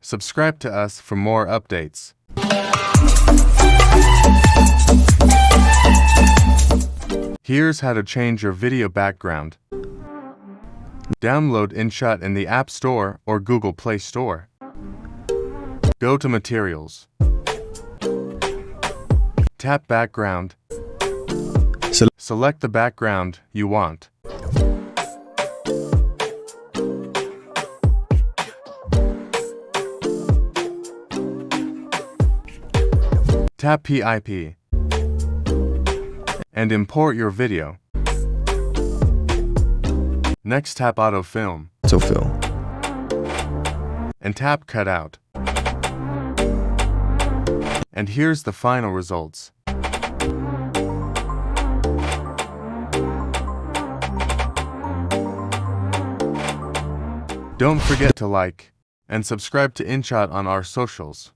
Subscribe to us for more updates. Here's how to change your video background. Download Inshot in the App Store or Google Play Store. Go to Materials. Tap Background. Select the background you want. Tap PIP and import your video. Next, tap Autofill and tap Cutout. And here's the final results. Don't forget to like and subscribe to Inshot on our socials.